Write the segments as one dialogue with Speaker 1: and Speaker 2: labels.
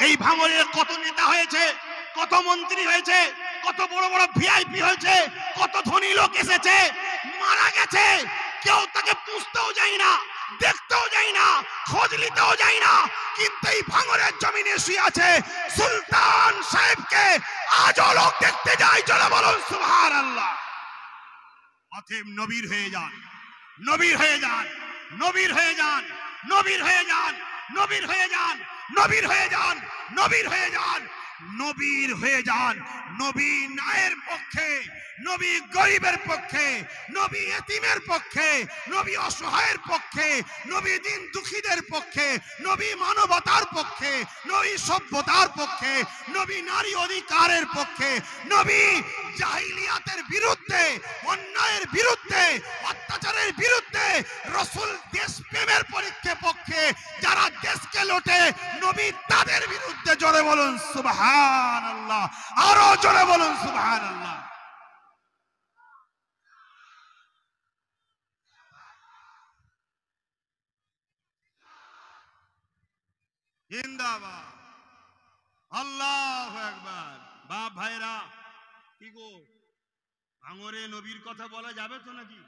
Speaker 1: এই ভাঙড়ে কত নেতা হয়েছে, কত মন্ত্রী হয়েছে, কত বড় বড় ভিআইপি হয়েছে, কত ধনী লোক এসেছে, মারা গেছে, কেউ তাকে পুষতেও যায় না, দেখতেও যায় না, খোঁজ নিতেও যায় না। কিন্তু এই ভাঙড়ের জমিনে শুয়ে আছে সুলতান সাহেবকে আজও লোক দেখতে যায়। জোরে বলুন সুবহানাল্লাহ। অতএব নবীর হয়ে যান, নবীর হয়ে যান, নবীর হয়ে যান, নবীর হয়ে যান, নবীর হয়ে যান, নবীর হয়ে যান, নবীর হয়ে যান, নবীর হয়ে যান। নবী ন্যায়ের পক্ষে, নবী গরিবের পক্ষে, নবী এতিমের পক্ষে, নবী অসহায়ের পক্ষে, নবী দিন দুঃখীদের পক্ষে, নবী মানবতার পক্ষে, নবী সভ্যতার পক্ষে, নবী নারী অধিকারের পক্ষে, নবী জাহিলিয়াতের বিরুদ্ধে, অন্যায়ের বিরুদ্ধে, অত্যাচারের বিরুদ্ধে, রাসূল দেশপ্রেমের পক্ষে, যারা দেশকে লোটে নবী তাদের বিরুদ্ধে। জোরে বলুন সুবহানাল্লাহ, আরো জোরে বলুন সুবহানাল্লাহ। জিন্দাবাদ, আল্লাহু আকবার। বাপ ভাইরা, কি গো, ভাঙড়ে নবীর কথা বলা যাবে তো নাকি?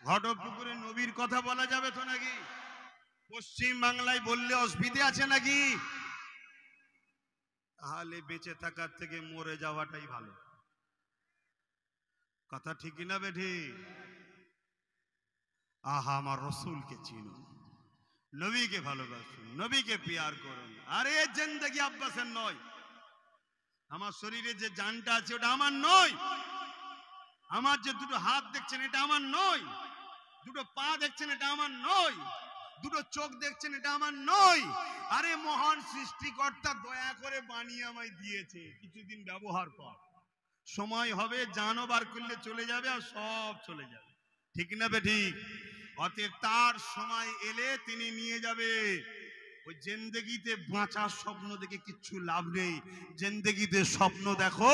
Speaker 1: ঘটকপুকুরে নবীর কথা বলা যাবে তো নাকি? পশ্চিম বাংলায় বললে অসুবিধে আছে নাকি? তাহলে বেঁচে থাকার থেকে মরে যাওয়াটাই ভালো। কথা ঠিক না বেঠি? আহা, আমার রসুলকে চিনুন, নবীকে ভালোবাসুন, নবীকে পিয়ার করুন। আরে জিন্দেগি আব্বাসের নয়, আমার শরীরে যে জানটা আছে ওটা আমার নয়, আমার যে দুটো হাত দেখছেন এটা আমার নয়, দুটো পা দেখছেন এটা আমার নয়, দুটো চোখ দেখছেন এটা আমার নয়। আরে মহান সৃষ্টিকর্তা দয়া করে বানিয়ে আমায় দিয়েছে, কিছুদিন ব্যবহার কর, সময় হবে জানও বার করলে চলে যাবে, আর সব চলে যাবে। ঠিক না বেঠিক? অতএব তার সময় এলে তিনি নিয়ে যাবে। ওই জিন্দেগিতে বাঁচার স্বপ্ন দেখে কিচ্ছু লাভ নেই। জিন্দেগিতে স্বপ্ন দেখো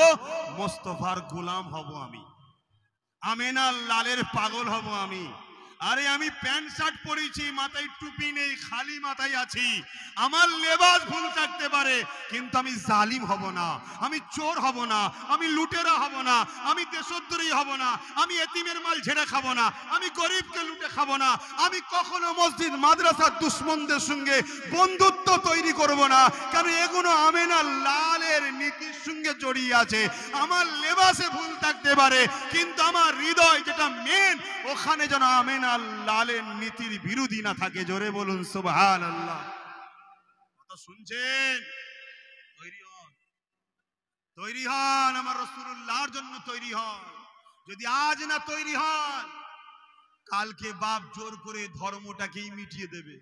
Speaker 1: মোস্তফার গোলাম হব আমি, আমেনার লালের পাগল হব আমি। আরে আমি প্যান্ট শার্ট পরেছি, মাথায় টুপি নেই, খালি মাথায় আছি, আমার লেবাস ভুল থাকতে পারে, কিন্তু আমি জালিম হব না, আমি চোর হব না, আমি লুটেরা হব না, আমি দেশদ্রোহী হব না, আমি এতিমের মাল ঝেড়ে খাবো না, আমি গরিবকে লুটে খাবো না, আমি কখনো মসজিদ মাদ্রাসার দুশ্মনদের সঙ্গে বন্ধুত্ব তৈরি করব না। কেন? এগুলো আমেনা লালের নীতির সঙ্গে জড়িয়ে আছে। আমার লেবাসে ভুল থাকতে পারে, কিন্তু আমার হৃদয় যেটা মেন, ওখানে যেন আমেনা লালের নীতির বিরোধী না থাকে। জোরে বলুন সুবহানাল্লাহ। কথা শুনছেন? তৈরি হন, তৈরি হন, আমার রাসূলুল্লাহর জন্য তৈরি হন। যদি আজ না তৈরি হন, কালকে বাপ জোর করে ধর্মটাকেই মিটিয়ে দেবে,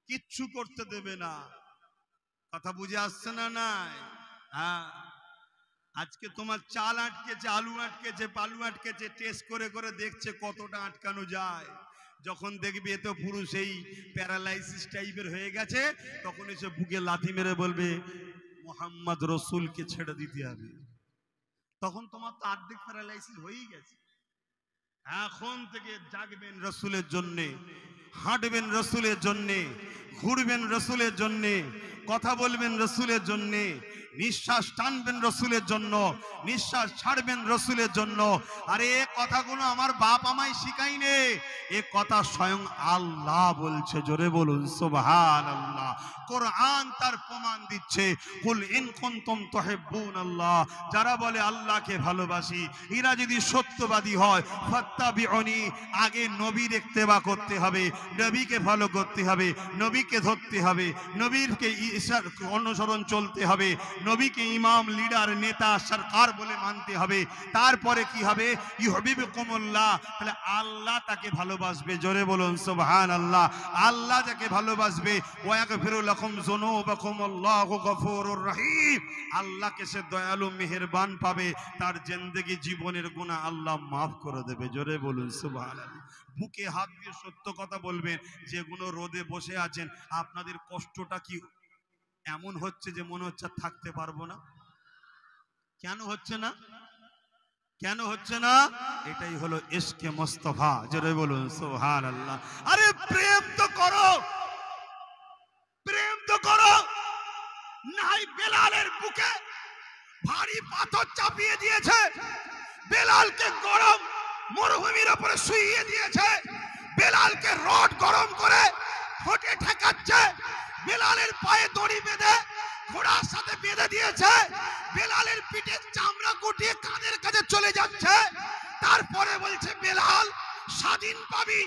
Speaker 1: কিচ্ছু করতে দেবে না। কথা বুঝে আসছে না? নাই? হ্যাঁ, আজকে তোমার চাল আটকেছে, আলু আটকেছে, পালু আটকেছে, টেস্ট করে করে দেখছে কতটা আটকানো যায়। যখন দেখবে এত পুরুষ এই প্যারালাইসিস টাইপের হয়ে গেছে, তখন এসে বুকে লাথি মেরে বলবে মোহাম্মদ রসুলকে ছেড়ে দিতে হবে। তখন তোমার তো অর্ধেক প্যারালাইসিস হয়েই গেছে। এখন থেকে জাগবেন রসুলের জন্যে, হাঁটবেন রসুলের জন্যে, ঘুরবেন রসুলের জন্যে, কথা বলবেন রসুলের জন্যে, নিঃশ্বাস টানবেন রসুলের জন্য, নিঃশ্বাস ছাড়বেন রসুলের জন্য। আরে এ কথাগুলো আমার বাপ আমায় শিখাইনি, এ কথা স্বয়ং আল্লাহ বলছে। জোরে বলুন সুবহানাল্লাহ। কোরআন তার প্রমাণ দিচ্ছে, কুল ইন কুনতুম তুহিব্বুনাল্লাহ, যারা বলে আল্লাহকে ভালোবাসি, এরা যদি সত্যবাদী হয়, ফাত্তাবিউনি, আগে নবীর ইত্তেবা করতে হবে, নবীকে ফলো করতে হবে, নবীকে ধরতে হবে, নবীরকে অনুসরণ চলতে হবে, নবীকে ইমাম, লিডার, নেতা, সরকার বলে মানতে হবে। তারপরে কি হবে? ইউহিব্বুকুমুল্লাহ, তাহলে আল্লাহ তাকে ভালোবাসবে। জোরে বলুন সুবহানাল্লাহ। আল্লাহ যাকে ভালোবাসবে, ওয়া ইয়াগফিরু লাকুম যুনুবাকুম, আল্লাহু গফুরুর রহিম, আল্লাহকে সে দয়ালু মেহেরবান পাবে, তার জিন্দেগি জীবনের গুনাহ আল্লাহ মাফ করে দেবে। জোরে বলুন সুবহানাল্লাহ। বুকে হাত দিয়ে সত্য কথা বলবেন। যেগুলো রোদে বসে আছেন, আপনাদের কষ্টটা কি এমন হচ্ছে যে মনে হচ্ছে থাকতে পারবো না? কেন হচ্ছে না? কেন হচ্ছে না? এটাই হলো ইশকে মুস্তাফা। জোরে বলুন সুবহানাল্লাহ। আরে প্রেম তো করো, প্রেম তো করো, নাই বেলালের বুকে ভারী পাথর চাপিয়ে দিয়েছে, বেলালকে গরম মরুভূমির উপরে শুইয়ে দিয়েছে, বেলালকে রড গরম করে ঠোঁটে ঠেকাচ্ছে, বেলালের পায়ে দড়ি বেঁধে ঘোড়ার সাথে বেঁধে দিয়েছে, বেলালের পিঠে চামড়া গুটিয়ে কাঁধের কাছে চলে যাচ্ছে। তারপরে বলছে বেলাল স্বাধীন পাবি,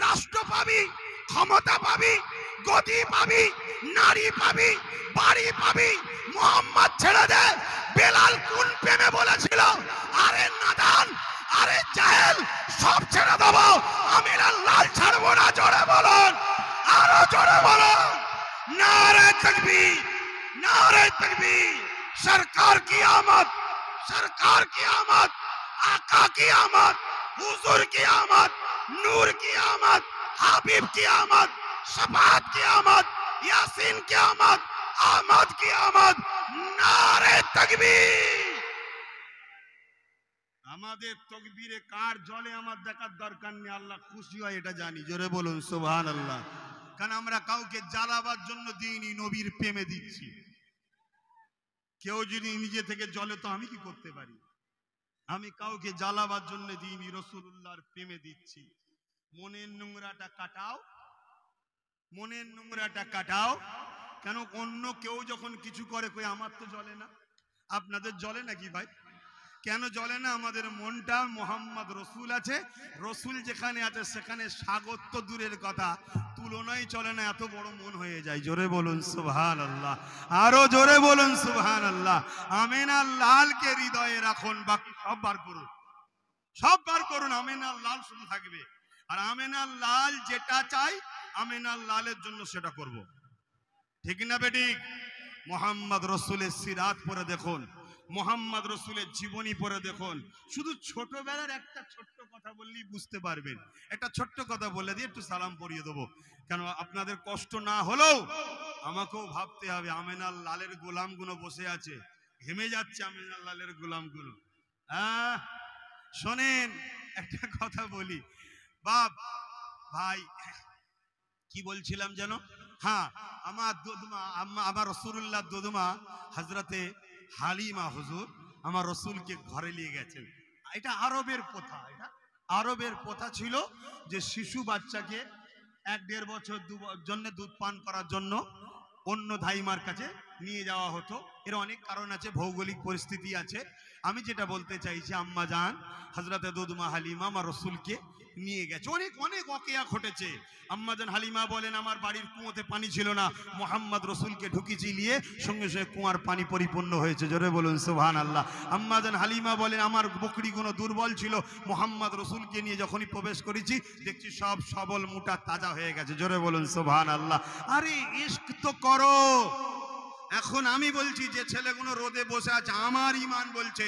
Speaker 1: রাষ্ট্র পাবি, ক্ষমতা পাবি, গদি পাবি, নারী পাবি, বাড়ি পাবি, মোহাম্মদ ছেড়ে দে। বেলাল কোন প্রেমে বলেছিল? আরে নাদান, আরে জাহেল, সব ছেড়ে দেবো, আমি লাল ছাড়বো না। জোরে বলুন, আরো জোরে বলুন, নারে তাকবীর, नारे तकबीर। सरकार की आमद, सरकार की आमद, आका की आमद, हुजूर की आमद, नूर की आमद, हबीब की आमद, शफाअत की आमद, यासीन की आमद, आमद की आमद। नारे तकबीर। আমাদের তকবীরে কার জলে আমার দেখার দরকার নেই, আল্লাহ খুশি হয় এটা জানি। জোরে বলুন সুবহানাল্লাহ। কারণ আমরা কাউকে জ্বালাবার জন্য দিইনি, নবীর প্রেমে দিচ্ছি। কেউ যদি নিজে থেকে জ্বলে তো আমি কি করতে পারি? আমি কাউকে জ্বালাবার জন্য দিইনি, রাসূলুল্লাহর প্রেমে দিচ্ছি। মনের নোংরাটা কাটাও, মনের নোংরাটা কাটাও। কেন অন্য কেউ যখন কিছু করে কই আমার তো জ্বলে না, আপনাদের জ্বলে নাকি ভাই? কেন জ্বলে না? আমাদের মনটা মোহাম্মদ রসুল আছে, রসুল যেখানে আছে সেখানে স্বাগত তো দূরের কথা, তুলনায় চলে না, এত বড় মন হয়ে যায়। জোরে বলুন সুবহানাল্লাহ, আরো জোরে বলুন সুবহানাল্লাহ। আমিনা লালকে হৃদয়ে রাখুন, বাকি সব বার করুন, সব বার করুন, আমিনা লাল শুধু থাকবে। আর আমিনা লাল যেটা চাই আমিনা লালের জন্য সেটা করব, ঠিক না বেঠিক? মোহাম্মদ রসুলের সিরাত পড়ে দেখুন, মোহাম্মদ রসুলের জীবনী পড়ে দেখুন। শুধু ছোটবেলার একটা ছোট্ট কথা বললেই বুঝতে পারবেন। একটা ছোট্ট কথা বলে দিয়ে একটু সালাম পড়িয়ে দেবো, কেন আপনাদের কষ্ট না হলেও আমাকেও ভাবতে হবে। আমিনার লালের গোলামগুলো বসে আছে, ঘেমে যাচ্ছে আমিনার লালের গোলামগুলো। শোনেন একটা কথা বলি বাপ ভাই, কি বলছিলাম যেন? হ্যাঁ, আমার দোদমা, আমার রাসূলুল্লাহ দোদমা হযরতে হালিমা হুজুর আমার রসুলকে ঘরে নিয়ে গেছেন। এটা আরবের প্রথা, এটা আরবের প্রথা ছিল যে শিশু বাচ্চাকে 1-1.5 বছর জন্য দুধ পান করার জন্য অন্য ধাইমার কাছে নিয়ে যাওয়া হতো। এর অনেক কারণ আছে, ভৌগোলিক পরিস্থিতি আছে। আমি যেটা বলতে চাইছি, আম্মা জান হযরতে দোদমা হালিমা আমার রসুলকে নিয়ে গেছে। অনেক অনেক ওয়াকিয়া ঘটেছে। আম্মা জান হালিমা বলেন আমার বাড়ির কুয়োতে পানি ছিল না, মোহাম্মদ রসুলকে ঢুকিয়েছি নিয়ে, সঙ্গে সঙ্গে কুয়ার পানি পরিপূর্ণ হয়েছে। জোরে বলুন সুবহানাল্লাহ। আম্মা জান হালিমা বলেন আমার বকরিগুলো দুর্বল ছিল, মোহাম্মদ রসুলকে নিয়ে যখনই প্রবেশ করেছি দেখছি সব সবল মোটা তাজা হয়ে গেছে। জোরে বলুন সুবহানাল্লাহ। আরে ইশক তো করো। এখন আমি বলছি যে ছেলেগুলো রোদে বসে আছে, আমার ঈমান বলছে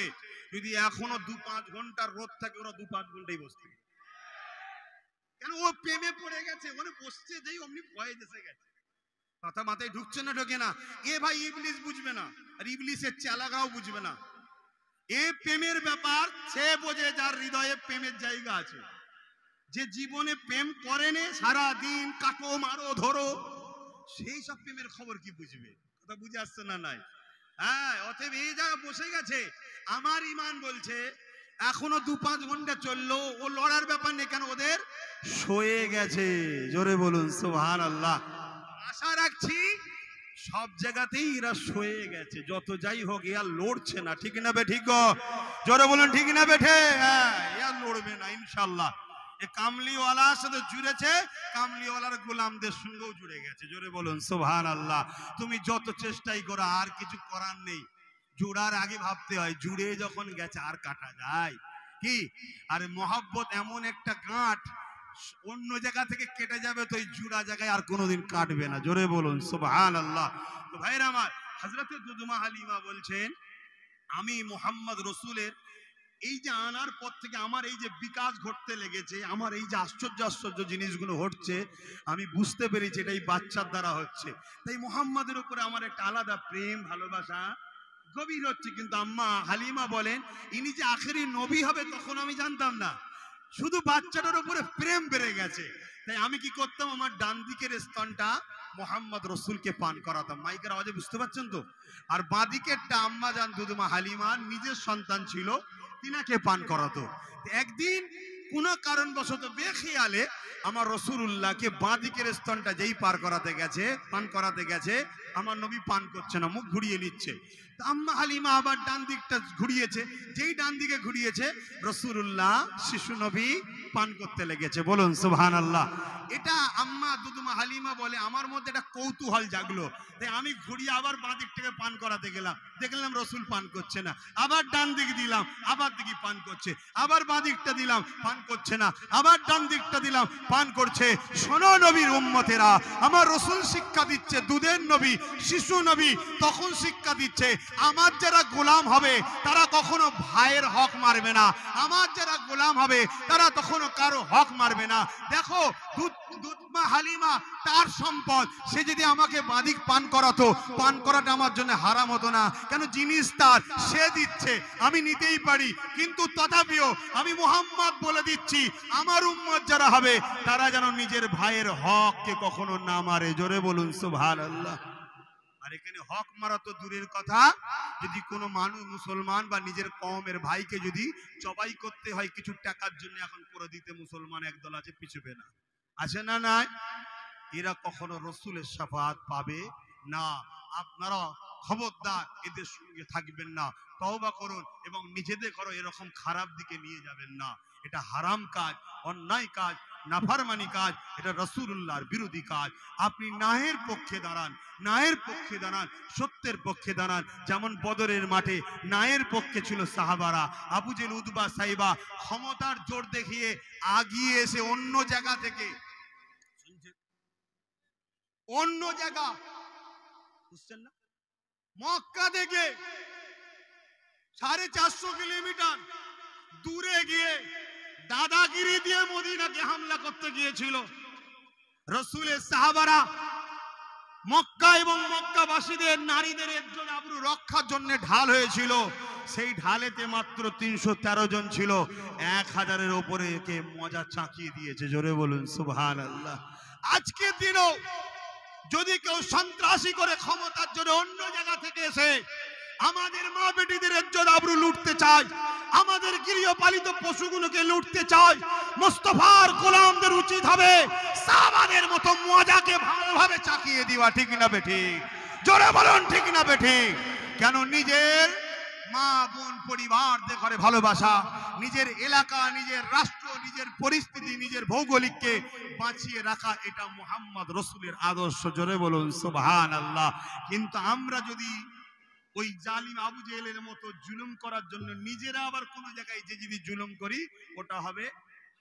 Speaker 1: যদি এখনো 2-5 ঘন্টার রোদ থাকে ওরা 2-5 ঘন্টাই বসবে। কেন? ও প্রেমে পড়ে গেছে, ওখানে বসছে যেই অমনি ভয়ে এসে গেছে। কথা মাথায় ঢুকছে না ঢোকে না? এ ভাই ইবলিস বুঝবে না, আর ইবলিসের চালাগাও বুঝবে না। এ প্রেমের ব্যাপার সে বোঝে যার হৃদয়ে প্রেমের জায়গা আছে। যে জীবনে প্রেম করেনি, সারা দিন কাটো মারো ধরো, সেই সব প্রেমের খবর কি বুঝবে? কথা বুঝে আসছে না? নাই। হ্যাঁ, অতএব এই জায়গা বসে গেছে। আমার ঈমান বলছে এখনো 2-5 ঘন্টা চললো, ও লড়ার ব্যাপার নেই। কেন? ওদের শুয়ে গেছে। জোরে বলুন সুবহানাল্লাহ। আশা রাখছি সব জায়গাতেই এরা শুয়ে গেছে, যত যাই হোক এরা লড়ছে না, ঠিক না বেঠিক গো? জোরে বলুন ঠিক না বেঠে? হ্যাঁ, এরা লড়বে না ইনশাআল্লাহ। এ কামলিওয়ালার সাথে জুড়েছে, কামলিওয়ালার গোলামদের সঙ্গেও জুড়ে গেছে। জোরে বলুন সুবহানাল্লাহ। তুমি যত চেষ্টাই করো আর কিছু করার নেই। জুড়ার আগে ভাবতে হয়, জুড়ে যখন গেছে আর কাটা যায় কি? আর মহব্বত এমন একটা গাঁট, অন্য জায়গা থেকে কেটে যাবে তো এই জুড়া জায়গায় আর কোনোদিন কাটবে না। জোরে বলুন সুবহানাল্লাহ। তো ভাইরা আমার, হযরতে দোদমা হালিমা বলছেন আমি মুহাম্মদ রসুলের এই যে আনার পর থেকে আমার এই যে বিকাশ ঘটতে লেগেছে, আমার এই যে আশ্চর্য আশ্চর্য জিনিসগুলো ঘটছে, আমি বুঝতে পেরেছি এটাই বাচ্চার দ্বারা হচ্ছে। তাই মুহাম্মাদের উপরে আমার একটা আলাদা প্রেম ভালোবাসা গভীর হচ্ছে। কিন্তু আম্মা হালিমা বলেন ইনি যে আখেরি নবী হবে তখন আমি জানতাম না, শুধু বাচ্চাটার উপরে প্রেম বেড়ে গেছে। তাই আমি কি করতাম, আমার ডান দিকের স্তনটা মোহাম্মদ রসুলকে পান করাতাম। মাইকের আওয়াজে বুঝতে পারছেন তো? আর বাঁদিকেরটা আম্মা জান দুধমা হালিমা নিজের সন্তান ছিল, তিনাকে পান করাতো। একদিন কোন কারণবশত বেখেয়ালে আমার রসুলুল্লাহকে বাঁদিকের স্তনটা যেই পান করাতে গেছে, আমার নবী পান করছে না, মুখ ঘুরিয়ে নিচ্ছে। আম্মা হালিমা আবার ডান দিকটা ঘুরিয়েছে, যেই ডান দিকে ঘুরিয়েছে রসুলুল্লাহ শিশু নবী পান করতে লেগেছে। বলুন সুবহানাল্লাহ। এটা আম্মা দুদুমা হালিমা বলে আমার মধ্যে একটা কৌতূহল জাগলো, তাই আমি ঘুরিয়ে আবার বাঁ দিক থেকে পান করাতে গেলাম, দেখলাম রসুল পান করছে না। আবার ডান দিক দিলাম, আবার দিকে পান করছে। আবার বাঁ দিকটা দিলাম, পান করছে না। আবার ডান দিকটা দিলাম, পান করছে। শোনো নবীর উম্মতেরা, আমার রসুল শিক্ষা দিচ্ছে, দুধের নবী, শিশু নবী, তখন শিক্ষা দিচ্ছে আমার যারা গোলাম হবে তারা কখনো ভাইয়ের হক মারবে না, আমার যারা গোলাম হবে তারা কখনো কারো হক মারবে না। দেখো দুধমা হালিমা তার সম্পদ, সে যদি আমাকে বাদিক পান করাতো, পান করাটা আমার জন্য হারাম হতো না। কেন? জিনিস তার, সে দিচ্ছে, আমি নিতেই পারি। কিন্তু তথাপিও আমি মুহাম্মদ বলে দিচ্ছি, আমার উম্মত যারা হবে তারা যেন নিজের ভাইয়ের হককে কখনো না মারে। জোরে বলুন সুবহানাল্লাহ। আর এখানে হক মারা তো দূরের কথা, যদি কোনো মানুষ মুসলমান বা নিজের কওমের ভাইকে যদি জবাই করতে হয় কিছু টাকার জন্য, এখন করে দিতে মুসলমান একদল আছে, পিছুবে না, আছে না নাই? এরা কখনো রসুলের শাফাআত পাবে না। আপনারা খবরদার এদের সঙ্গে থাকবেন না, তওবা করুন এবং নিজেদের করো এরকম খারাপ দিকে নিয়ে যাবেন না। এটা হারাম কাজ, অন্যায় কাজ, নাফরমানি কাজ, এটা রাসূলুল্লাহর বিরোধী কাজ। আপনি নাহের পক্ষে দাঁড়ান, নায়ের পক্ষে দাঁড়ান, সত্যের পক্ষে দাঁড়ান। যেমন বদরের মাঠে নায়ের পক্ষে ছিল সাহাবারা, আবু জেল, উতবা, সাইবা ক্ষমতার জোর দেখিয়ে আগিয়ে এসে অন্য জায়গা থেকে, অন্য জায়গা বুঝছেন না, মক্কা থেকে 450 কিলোমিটার দূরে গিয়ে দাদাগিরি দিয়ে মদিনাকে হামলা করতে গিয়েছিল। রাসূলের সাহাবারা মক্কা এবং মক্কাবাসীদের নারীদের একজন আবরু রক্ষার জন্য ঢাল হয়েছিল। সেই ঢালেতে মাত্র 313 জন ছিল, 1000-এর উপরে কে মজা চাকিয়ে দিয়েছে। জোরে বলুন সুবহানাল্লাহ। আজকের দিনও যদি কেউ সন্ত্রাসী করে ক্ষমতার জন্য অন্য জায়গা থেকে এসে আমাদের মা বেটিদের ইজ্জত আবরু লুটতে চায়, আমাদের গৃহপালিত পশুগুলোকে লুটতে চায়, মুস্তাফার গোলামদের উচিত হবে সাহাবাদের মতো মজাকে ভালোভাবে চাকিয়ে দিবা। ঠিক না বেঠিক? জোরে বলুন ঠিক না বেঠিক? কেন? নিজের মা বোন পরিবার দেখে ভালোবাসা, নিজের এলাকা, নিজের রাষ্ট্র, নিজের পরিস্থিতি, নিজের ভৌগোলিককে বাঁচিয়ে রাখা, এটা মুহাম্মদ রসুলের আদর্শ। জোরে বলুন সুবহানাল্লাহ। কিন্তু আমরা যদি ওই জালিম আবু জেহেলের মতো জুলুম করার জন্য নিজেরা আবার কোন জায়গায় যে যদি জুলুম করি, ওটা হবে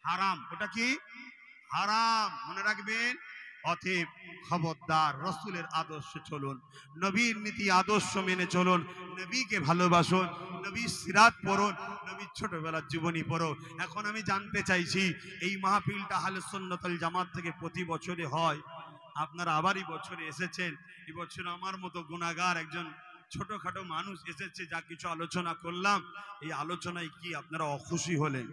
Speaker 1: হারাম। ওটা কি? হারাম। মনে রাখবেন। অতএব খবরদার, রসুলের আদর্শে চলুন, নবীর নীতি আদর্শ মেনে চলুন, নবীকে ভালোবাসুন, নবীর সিরাত পড়ুন, নবীর ছোটবেলার জীবনী পড়ো। এখন আমি জানতে চাইছি, এই মাহফিলটা আহলে সুন্নাত ওয়াল জামাত থেকে প্রতি বছরে হয়, আপনারা আবারই বছরে এসেছেন। এই বছর আমার মতো গুনাহগার একজন ছোটখাটো মানুষ এসেছে, যা কিছু আলোচনা করলাম, এই আলোচনায় কি আপনারা অখুশি হলেন?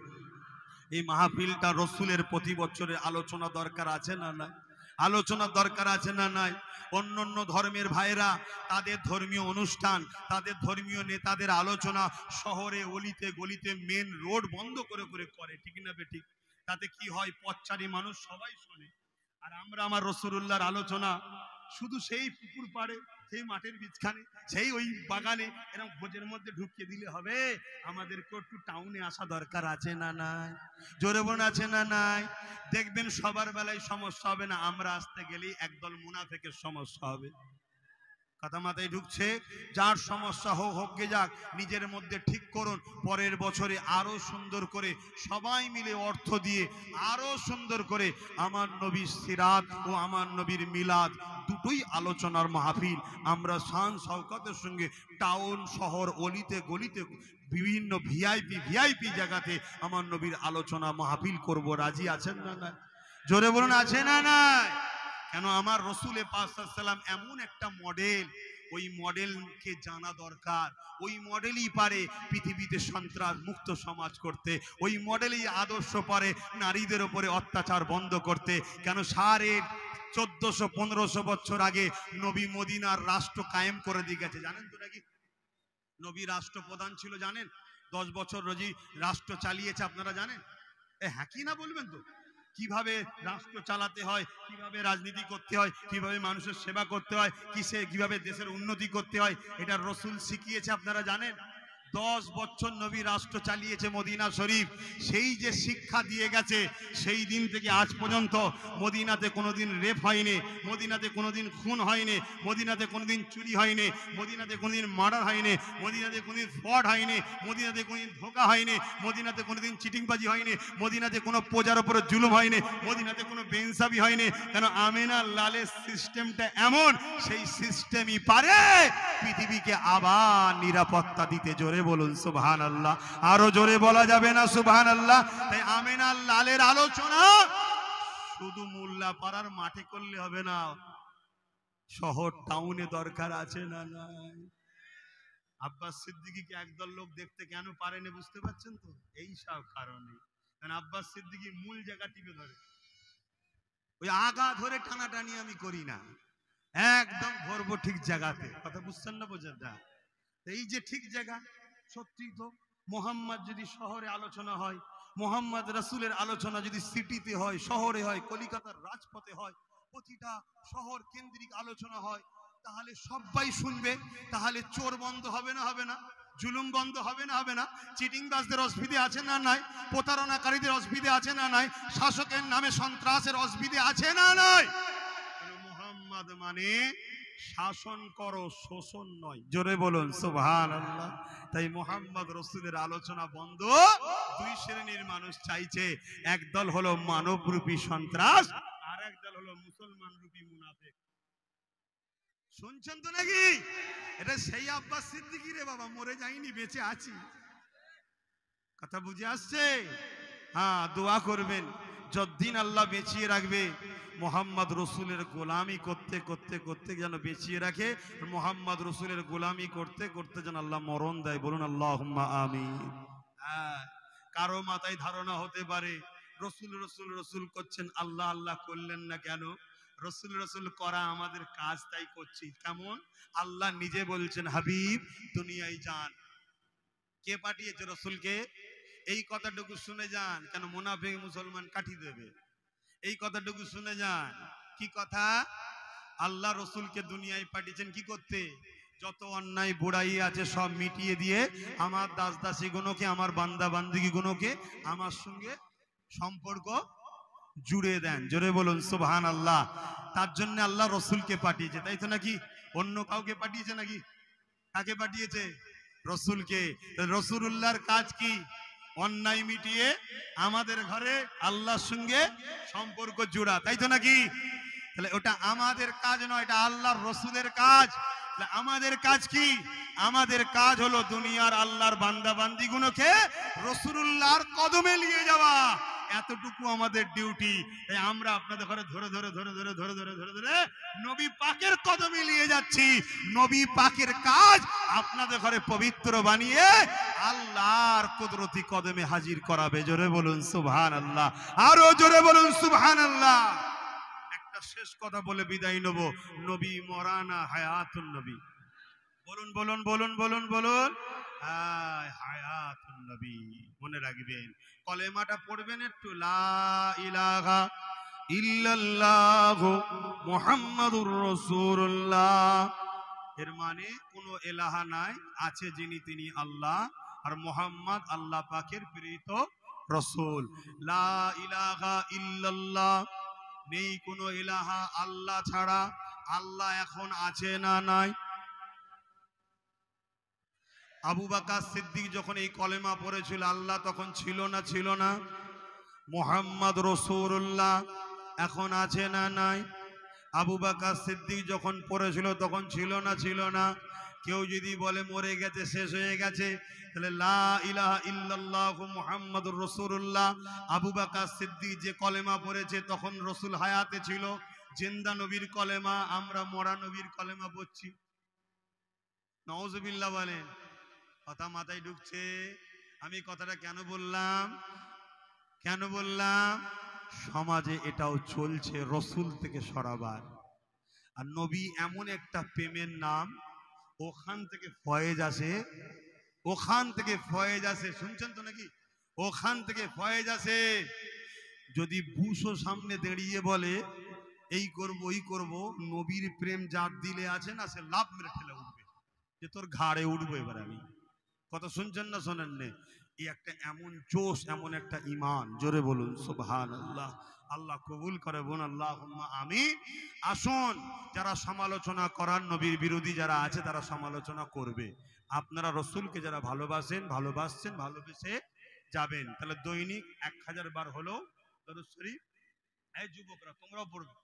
Speaker 1: এই মাহফিলটা রসুলের প্রতি বছরে আলোচনা দরকার আছে না নাই? আলোচনা দরকার আছে না নাই? অন্য অন্য ধর্মের ভাইরা তাদের ধর্মীয় অনুষ্ঠান, তাদের ধর্মীয় নেতাদের আলোচনা শহরে অলিতে গলিতে মেন রোড বন্ধ করে করে করে। ঠিক না বেঠিক? তাতে কি হয়? পথচারী মানুষ সবাই শোনে। আর আমরা আমার রাসূলুল্লাহর আলোচনা শুধু সেই পুকুর পাড়ে, সেই মাঠের বিছখানে, সেই ওই বাগানে এরকম ভোজের মধ্যে ঢুকিয়ে দিলে হবে? আমাদেরকে একটু টাউনে আসা দরকার আছে না নাই? জোরে বলুন আছে না নাই? দেখবেন সবার বেলায় সমস্যা হবে না, আমরা আসতে গেলেই একদল মুনাফিকের সমস্যা হবে। কথা মাথায় ঢুকছে? যার সমস্যা হোক গে যাক, নিজের মধ্যে ঠিক করুন, পরের বছরে আরো সুন্দর করে সবাই মিলে অর্থ দিয়ে আরো সুন্দর করে আমার নবীর সিরাত ও আমার নবীর মিলাদ দুটোই আলোচনার মাহফিল আমরা শান শওকতের সঙ্গে টাউন শহর অলিতে গলিতে বিভিন্ন ভিআইপি জায়গাতে আমার নবীর আলোচনা মাহফিল করব। রাজি আছেন না না? জোরে বলুন আছে না নাই? কেন? আমার রসুলে পাক সাল্লাল্লাহু আলাইহি ওয়াসাল্লাম এমন একটা মডেল, ওই মডেলকে জানা দরকার। ওই মডেলই পারে পৃথিবীতে সন্ত্রাস মুক্ত সমাজ করতে, ওই মডেলই আদর্শ পারে নারীদের উপরে অত্যাচার বন্ধ করতে। কেন 1400-1500 বছর আগে নবী মদিনার রাষ্ট্র কায়েম করে দিয়ে গেছে, জানেন তো নাকি? নবী রাষ্ট্রপ্রধান ছিল জানেন, 10 বছর রোজি রাষ্ট্র চালিয়েছে, আপনারা জানেন? হ্যাঁ কি না বলবেন তো? কিভাবে রাষ্ট্র চালাতে হয়, কিভাবে রাজনীতি করতে হয়, কিভাবে মানুষের সেবা করতে হয়, কিভাবে দেশের উন্নতি করতে হয়, এটা রসুল শিখিয়েছে, আপনারা জানেন? 10 বছর নবী রাষ্ট্র চালিয়েছে মদিনা শরীফ। সেই যে শিক্ষা দিয়ে গেছে, সেই দিন থেকে আজ পর্যন্ত মদিনাতে কোনোদিন রেপ হয়নি, মদিনাতে কোনোদিন খুন হয়নি, মদিনাতে কোনোদিন চুরি হয়নি, মদিনাতে কোনোদিন মার্ডার হয়নি, মদিনাতে কোনোদিন ফ্রড হয়নি, মদিনাতে কোনোদিন ধোঁকা হয়নি, মদিনাতে কোনোদিন চিটিংবাজি হয়নি, মদিনাতে কোনো প্রজার উপরে জুলুম হয়নি, মদিনাতে কোনো বেইনসাফি হয়নি। কেন আমিনা লালের সিস্টেমটা এমন, সেই সিস্টেমই পারে পৃথিবীকে আবার নিরাপত্তা দিতে। জোরে বলুন সুবহানাল্লাহ, আরো জোরে বলা যাবে না সুবহানাল্লাহ? তাই আমিনা লালের আলোচনা শুধু মোল্লা পাড়ার মাঠে করলে হবে না, শহর টাউনে দরকার আছে না নাই? আব্বাস সিদ্দিকীকে একদল লোক দেখতে কেন পারেনি বুঝতে পারছেন তো? এই সব কারণে। কারণ আব্বাস সিদ্দিকী মূল জায়গা টিপে ধরে, ওই আগা ধরে টানাটানি আমি করি না, একদম ধরবো ঠিক জায়গাতে। কথা বুঝছেন না? বোঝেন না? এই যে ঠিক জায়গা, সত্যি তো মোহাম্মদ যদি শহরে আলোচনা হয়, মোহাম্মদ রাসূলের আলোচনা যদি সিটিতে হয়, শহরে হয়, কলিকাতার রাজপথে হয়, প্রতিটা শহর কেন্দ্রিক আলোচনা হয়, তাহলে সবাই শুনবে। তাহলে চোর বন্ধ হবে না? হবে না? জুলুম বন্ধ হবে না? হবে না? চিটিংবাজদের অসুবিধে আছে না নাই? প্রতারণাকারীদের অসুবিধে আছে না নাই? শাসকের নামে সন্ত্রাসের অসুবিধে আছে না নাই? মোহাম্মদ মানে শাসন করো, শোষণ নয়। জোরে বলুন সুবহানাল্লাহ। তাই মোহাম্মদ রসুলের আলোচনা বন্ধ। দুই শ্রেণীর মানুষ চাইছে, একদল হলো মানবরূপী সন্ত্রাস, আর একদল হলো মুসলমান রূপী মুনাফিক। শুনছেন তো নাকি? এটা সেই আব্বাস সিদ্দিকী রে বাবা, মরে যাইনি, বেঁচে আছি। কথা বুঝে আসছে? হ্যাঁ, দোয়া করবেন যতদিন আল্লাহ বেঁচিয়ে রাখবে, মোহাম্মদ রসুলের গোলামি করতে করতে করতে যেন বেঁচিয়ে রাখে, মোহাম্মদ রসুলের গোলামি করতে করতে যেন আল্লাহ মরণ দেয়। বলুন আল্লাহুম্মা আমিন। হ্যাঁ, কারো মাথায় ধারণা হতে পারে রসুল রসুল রসুল করছেন, আল্লাহ আল্লাহ করলেন না কেন? রসুল রসুল করা আমাদের কাজ, তাই করছি। কেমন? আল্লাহ নিজে বলছেন হাবিব দুনিয়ায় যান। কে পাঠিয়েছে রসুলকে? এই কথাটুকু শুনে যান, কেন মুনাফিক মুসলমান কাটি দেবে। এই কথাটুকু শুনে যান। কি কথা? আল্লাহ রসুলকে দুনিয়ায় পাঠিয়েছেন কি করতে? যত অন্যায় বুড়াই আছে সব মিটিয়ে দিয়ে আমার দাস দাসী গুণকে, আমার বান্দা বান্দিগি গুণকে আমার সঙ্গে সম্পর্ক জুড়ে দেন। জোরে বলুন সুবহানাল্লাহ। তার জন্য আল্লাহ রসুলকে পাঠিয়েছে, তাই তো নাকি? অন্য কাউকে পাঠিয়েছে নাকি? কাকে পাঠিয়েছে? রসুলকে। রসুলুল্লাহর কাজ কি? অন্যায় মিটিয়ে আমাদের ঘরে আল্লাহর সঙ্গে সম্পর্ক জোড়া, তাই তো নাকি? তাহলে ওটা আমাদের কাজ নয়, এটা আল্লাহর রসুলের কাজ। আমাদের কাজ কি? আমাদের কাজ হলো দুনিয়ার আল্লাহর বান্দা বান্দিগুলোকে রাসূলুল্লাহর কদমে নিয়ে যাওয়া। এতটুকু আমাদের ডিউটি। আমরা আপনাদের ঘরে ধরে ধরে ধরে ধরে ধরে ধরে ধরে ধরে নবী পাকের কদমে নিয়ে যাচ্ছি। নবী পাকের কাজ আপনাদের ঘরে পবিত্র বানিয়ে আল্লাহর কুদরতি কদমে হাজির করাবে। জোরে বলুন সুবহানাল্লাহ, আরো জোরে বলুন সুবহানাল্লাহ। একটা শেষ কথা বলে বিদায় নেব। নবী মরানা হায়াতুন নবী। বলুন বলুন বলুন বলুন বলুন, হায়াতুন নবী। মনে রাখবেন, কলেমাটা পড়বেন একটু, লা ইলাহা ইল্লাল্লাহু মুহাম্মাদুর রাসূলুল্লাহ। এর মানে কোনো এলাহা নাই, আছে যিনি তিনি আল্লাহ, আর মুহাম্মদ আল্লাহ পাকের প্রেরিত রাসূল। লা ইলাহা ইল্লাল্লাহ, নেই কোনো এলাহা আল্লাহ ছাড়া। আল্লাহ এখন আছে না নাই? আবু বকর সিদ্দিক যখন এই কলেমা পড়েছিল, আল্লাহ তখন ছিল না? ছিল না? মুহাম্মদ রাসূলুল্লাহ এখন আছে না নাই? আবু বকর সিদ্দিক যখন পড়েছিল তখন ছিল না? ছিল না? কেউ যদি বলে মরে গেছে, শেষ হয়ে গেছে, তাহলে লা ইলাহা ইল্লাল্লাহু মুহাম্মাদুর রাসূলুল্লাহ, আবু বকর সিদ্দিক যে কলেমা পড়েছে তখন রাসূল হায়াতে ছিল। জিন্দা নবীর কলেমা, আমরা মরা নবীর কলেমা পড়ছি। নাউজুবিল্লাহ বলেন। কথা মাথায় ঢুকছে? আমি কথাটা কেন বললাম? সমাজে এটাও চলছে, রসুল থেকে সরাবার। আর নবী এমন একটা প্রেমের নাম, ওখান থেকে ফয়েজ আসে, শুনছেন তো নাকি? ওখান থেকে ফয়েজ আসে। যদি বুশও সামনে দাঁড়িয়ে বলে এই করব ওই করব, নবীর প্রেম যার দিলে আছে না, সে লাভ মেরে ঠেলে উঠবে, যে তোর ঘাড়ে উঠবো এবার আমি। কথা শুনছেন না শোনেন নে? এই একটা এমন জোশ, এমন একটা ঈমান, জোরে বলুন সুবহানাল্লাহ। আল্লাহ কবুল করে বোন, আল্লাহুম্মা আমিন। আসুন, যারা সমালোচনা করার, নবীর বিরোধী যারা আছে তারা সমালোচনা করবে। আপনারা রসুলকে যারা ভালোবাসেন, ভালোবেসে যাবেন। তাহলে দৈনিক 1000 বার হলো দরুদ শরীফ। এই যুবকরা তোমরাও পড়বে,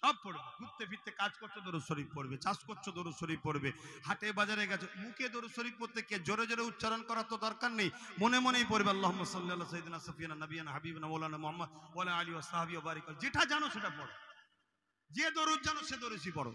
Speaker 1: সব পড়বে। ঘুরতে ফিরতে কাজ করছো দরুদ শরীফ পড়বে, চাষ করছো দরুদ শরীফ পড়বে, হাটে বাজারে গেছো, মুখে দরুদ শরীফ পড়তে কে জোরে জোরে উচ্চারণ করার তো দরকার নেই, মনে মনেই পড়বে। আল্লাহুম্মা সাল্লি আলা সাইয়্যিদিনা সাফিয়ানা নাবিয়ানা হাবিবানা মাওলানা মুহাম্মদ ওয়া আলা আলিহি ওয়া সাহবিহি ওয়া বারিক। যেটা জানো সেটা পড়ো, যে দরুদ জানো সে দরুদই পড়ো।